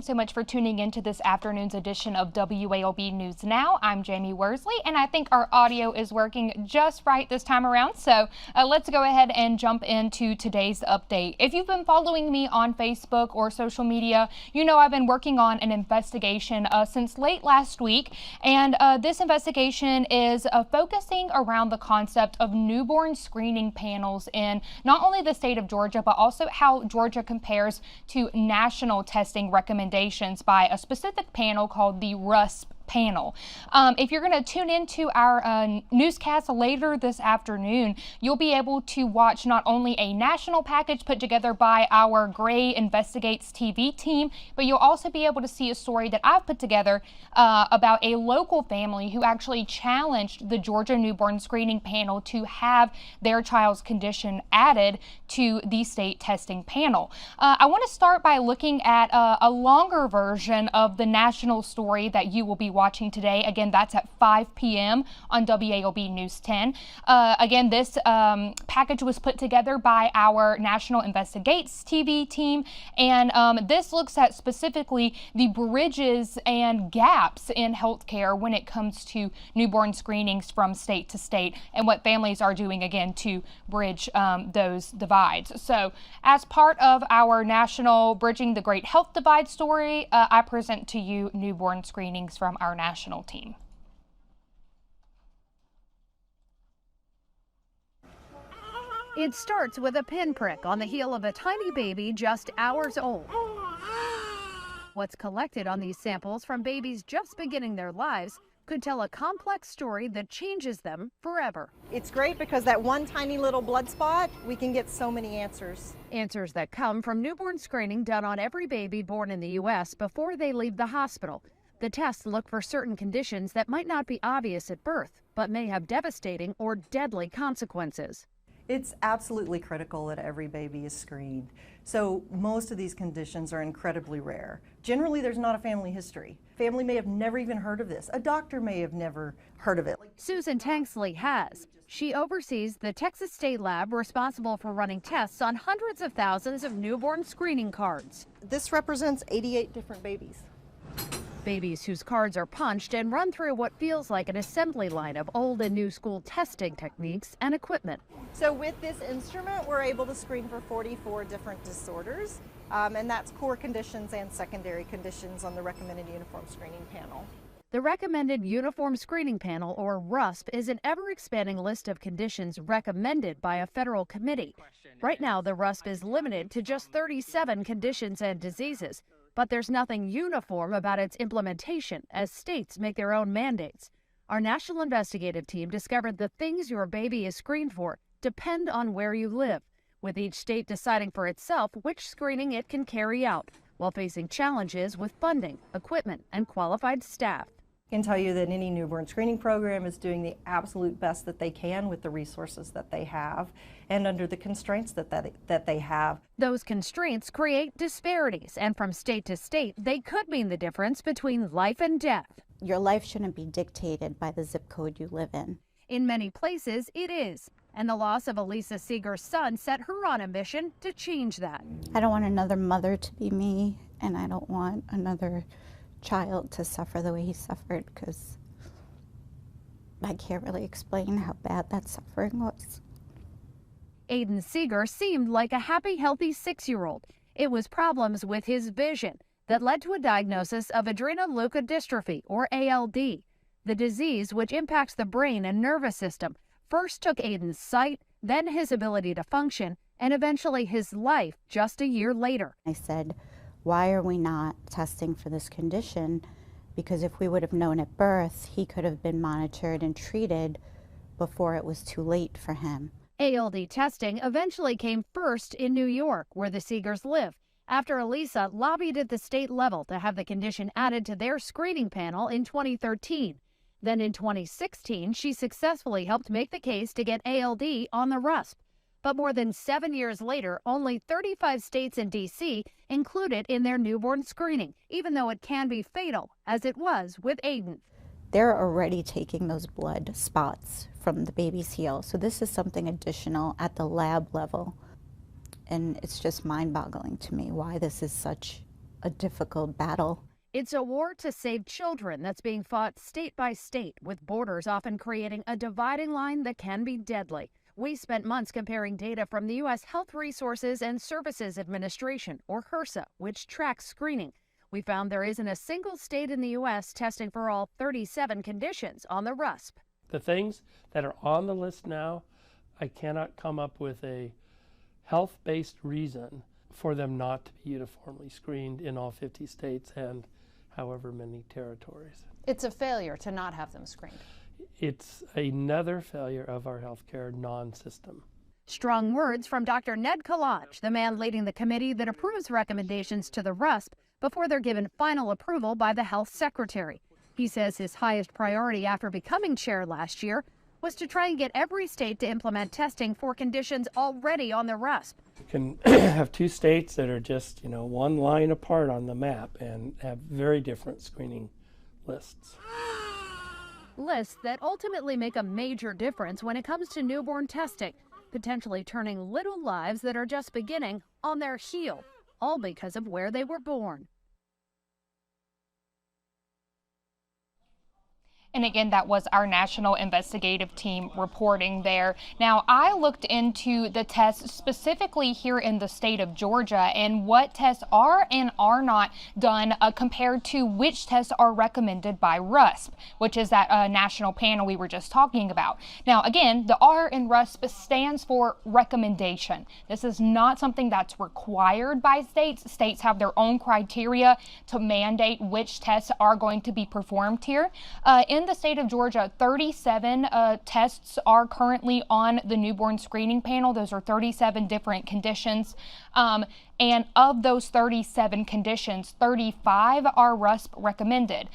thanks so much for tuning in to this afternoon's edition of WALB News Now. I'm Jamie Worsley, and I think our audio is working just right this time around. So let's go ahead and jump into today's update. If you've been following me on Facebook or social media, you know I've been working on an investigation since late last week, and this investigation is focusing around the concept of newborn screening panels in not only the state of Georgia, but also how Georgia compares to national testing recommendations by a specific panel called the RUSP panel. If you're going to tune into our newscast later this afternoon, you'll be able to watch not only a national package put together by our Gray Investigates TV team, but you'll also be able to see a story that I've put together about a local family who actually challenged the Georgia newborn screening panel to have their child's condition added to the state testing panel. I want to start by looking at a longer version of the national story that you will be watching today. Again, that's at 5 p.m. on WALB News 10. Again, this package was put together by our National Investigates TV team, and this looks at specifically the bridges and gaps in healthcare when it comes to newborn screenings from state to state and what families are doing, again, to bridge those divides. So as part of our national Bridging the Great Health Divide story, I present to you newborn screenings from our national team. It starts with a pinprick on the heel of a tiny baby just hours old. What's collected on these samples from babies just beginning their lives could tell a complex story that changes them forever. It's great because that one tiny little blood spot, we can get so many answers. Answers that come from newborn screening done on every baby born in the U.S. before they leave the hospital. The tests look for certain conditions that might not be obvious at birth, but may have devastating or deadly consequences. It's absolutely critical that every baby is screened. So most of these conditions are incredibly rare. Generally, there's not a family history. Family may have never even heard of this. A doctor may have never heard of it. Susan Tanksley has. She oversees the Texas State Lab responsible for running tests on hundreds of thousands of newborn screening cards. This represents 88 different babies. Babies whose cards are punched and run through what feels like an assembly line of old and new school testing techniques and equipment. So with this instrument, we're able to screen for 44 different disorders, and that's core conditions and secondary conditions on the recommended uniform screening panel. The Recommended Uniform Screening Panel, or RUSP, is an ever-expanding list of conditions recommended by a federal committee. Right now, the RUSP is limited to just 37 conditions and diseases, but there's nothing uniform about its implementation as states make their own mandates. Our national investigative team discovered the things your baby is screened for depend on where you live, with each state deciding for itself which screening it can carry out, while facing challenges with funding, equipment, and qualified staff. I can tell you that any newborn screening program is doing the absolute best that they can with the resources that they have and under the constraints that they have. Those constraints create disparities, and from state to state, they could mean the difference between life and death. Your life shouldn't be dictated by the zip code you live in. In many places, it is. And the loss of Elisa Seeger's son set her on a mission to change that. I don't want another mother to be me, and I don't want another child to suffer the way he suffered, because I can't really explain how bad that suffering was. Aiden Seeger seemed like a happy, healthy 6-year-old. It was problems with his vision that led to a diagnosis of adrenoleukodystrophy, or ALD. The disease, which impacts the brain and nervous system, first took Aiden's sight, then his ability to function, and eventually his life just a year later. I said, why are we not testing for this condition? Because if we would have known at birth, he could have been monitored and treated before it was too late for him. ALD testing eventually came first in New York, where the Seegers live, after Elisa lobbied at the state level to have the condition added to their screening panel in 2013. Then in 2016, she successfully helped make the case to get ALD on the RUSP. But more than 7 years later, only 35 states and D.C. include it in their newborn screening, even though it can be fatal, as it was with Aiden. They're already taking those blood spots from the baby's heel, so this is something additional at the lab level. And it's just mind-boggling to me why this is such a difficult battle. It's a war to save children that's being fought state by state, with borders often creating a dividing line that can be deadly. We spent months comparing data from the U.S. Health Resources and Services Administration, or HRSA, which tracks screening. We found there isn't a single state in the U.S. testing for all 37 conditions on the RUSP. The things that are on the list now, I cannot come up with a health-based reason for them not to be uniformly screened in all 50 states and however many territories. It's a failure to not have them screened. It's another failure of our healthcare non-system. Strong words from Dr. Ned Kalaj, the man leading the committee that approves recommendations to the RUSP before they're given final approval by the health secretary. He says his highest priority after becoming chair last year was to try and get every state to implement testing for conditions already on the RUSP. You can have two states that are just, one line apart on the map and have very different screening lists. Lists that ultimately make a major difference when it comes to newborn testing, potentially turning little lives that are just beginning on their heel, all because of where they were born. And again, that was our national investigative team reporting there. Now, I looked into the tests specifically here in the state of Georgia and what tests are and are not done compared to which tests are recommended by RUSP, which is that national panel we were just talking about. Now, again, the R in RUSP stands for recommendation. This is not something that's required by states. States have their own criteria to mandate which tests are going to be performed here. In the state of Georgia, 37 tests are currently on the newborn screening panel. Those are 37 different conditions. And of those 37 conditions, 35 are RUSP recommended,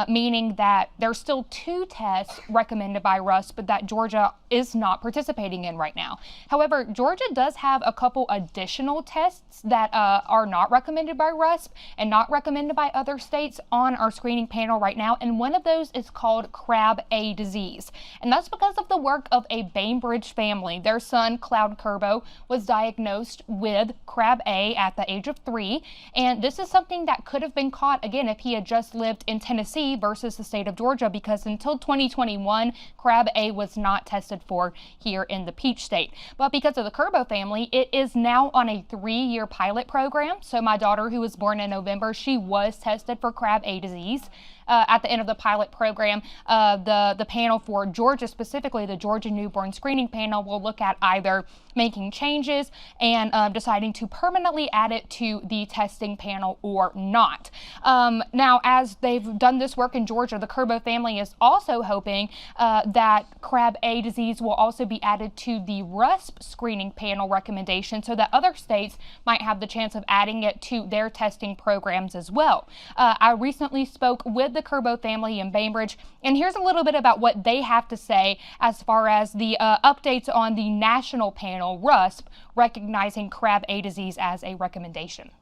meaning that there's still 2 tests recommended by RUSP, but that Georgia is not participating in right now. However, Georgia does have a couple additional tests that are not recommended by RUSP and not recommended by other states on our screening panel right now, and one of those is called Krabbe A disease. And that's because of the work of a Bainbridge family. Their son, Krabbe, was diagnosed with Krabbe A at the age of 3, and this is something that could have been caught again if he had just lived in Tennessee versus the state of Georgia, because until 2021 Krabbe A was not tested for here in the Peach State. But because of the Krabbe family, it is now on a 3-year pilot program. So my daughter, who was born in November, she was tested for Krabbe A disease. At the end of the pilot program, the panel for Georgia, specifically the Georgia Newborn Screening Panel, will look at either making changes and deciding to permanently add it to the testing panel or not. Now, as they've done this work in Georgia, the Krabbe family is also hoping that Krabbe A disease will also be added to the RUSP screening panel recommendation so that other states might have the chance of adding it to their testing programs as well. I recently spoke with the Krabbe family in Bainbridge, and here's a little bit about what they have to say as far as the updates on the national panel, RUSP, recognizing Krabbe A disease as a recommendation.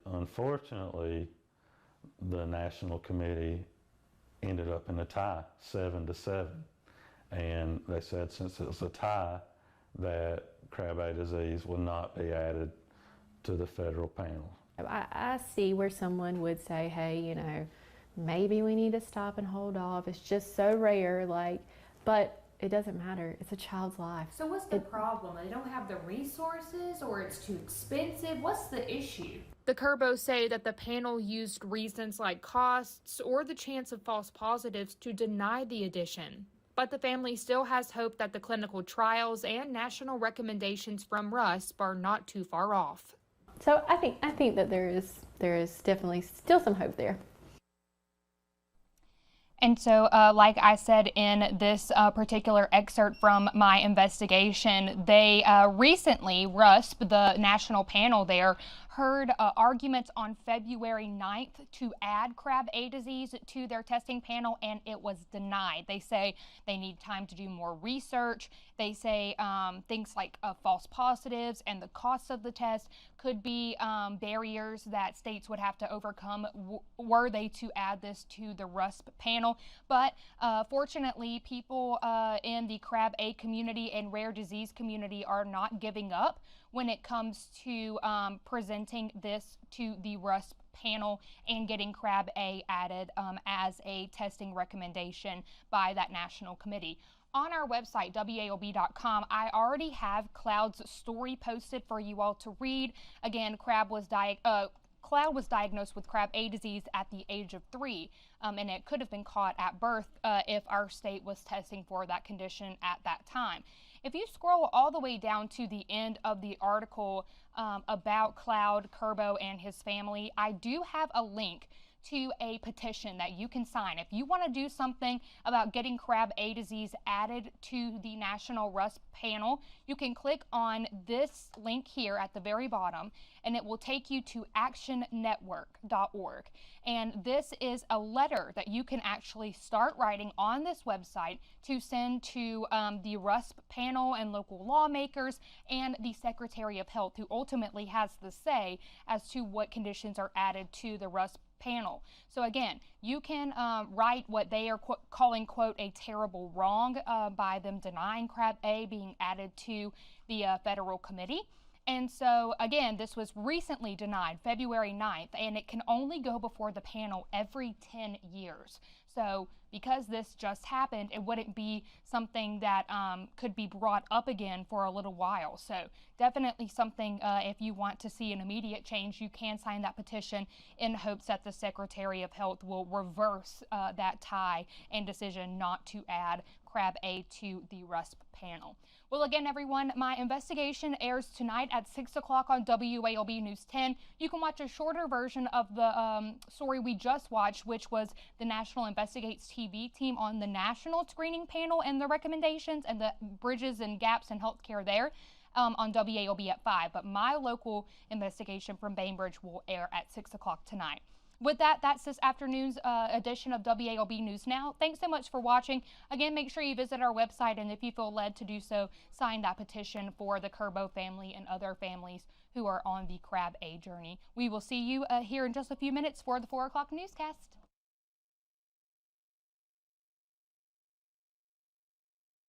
Unfortunately, the national committee ended up in a tie, 7-7, and they said since it was a tie that Krabbe A disease will not be added to the federal panel. I see where someone would say, hey, maybe we need to stop and hold off. It's just so rare, but it doesn't matter. It's a child's life. So what's the problem? They don't have the resources, or it's too expensive? What's the issue? The Krabbe say that the panel used reasons like costs or the chance of false positives to deny the addition. But the family still has hope that the clinical trials and national recommendations from RUSP are not too far off. So I think that there is definitely still some hope there. And so, like I said in this particular excerpt from my investigation, they recently, RUSP, the national panel there, heard arguments on February 9th to add Krabbe A disease to their testing panel, and it was denied. They say they need time to do more research. They say things like false positives and the costs of the test could be barriers that states would have to overcome were they to add this to the RUSP panel. But fortunately, people in the Krabbe A community and rare disease community are not giving up. when it comes to presenting this to the RUSP panel and getting Krabbe A added as a testing recommendation by that national committee. On our website, WALB.com, I already have Cloud's story posted for you all to read. Again, Cloud was diagnosed with Krabbe A disease at the age of 3, and it could have been caught at birth if our state was testing for that condition at that time. If you scroll all the way down to the end of the article about Cloud, Krabbe, and his family, I do have a link to a petition that you can sign. If you want to do something about getting Krabbe A disease added to the National RUSP panel, you can click on this link here at the very bottom, and it will take you to actionnetwork.org. And this is a letter that you can actually start writing on this website to send to the RUSP panel and local lawmakers and the Secretary of Health, who ultimately has the say as to what conditions are added to the RUSP panel. So again, you can write what they are calling, quote, a terrible wrong by them denying Krabbe A being added to the federal committee. And so again, this was recently denied February 9th, and it can only go before the panel every 10 years. So because this just happened, it wouldn't be something that could be brought up again for a little while. So definitely something, if you want to see an immediate change, you can sign that petition in hopes that the Secretary of Health will reverse that tie and decision not to add Krabbe A to the RUSP panel. Well, again, everyone, my investigation airs tonight at 6 o'clock on WALB News 10. You can watch a shorter version of the story we just watched, which was the National Investigates TV team on the national screening panel and the recommendations and the bridges and gaps in healthcare there. On WALB at 5, but my local investigation from Bainbridge will air at 6 o'clock tonight. With that, that's this afternoon's edition of WALB News Now. Thanks so much for watching. Again, make sure you visit our website, and if you feel led to do so, sign that petition for the Krabbe family and other families who are on the Krabbe A journey. We will see you here in just a few minutes for the 4 o'clock newscast.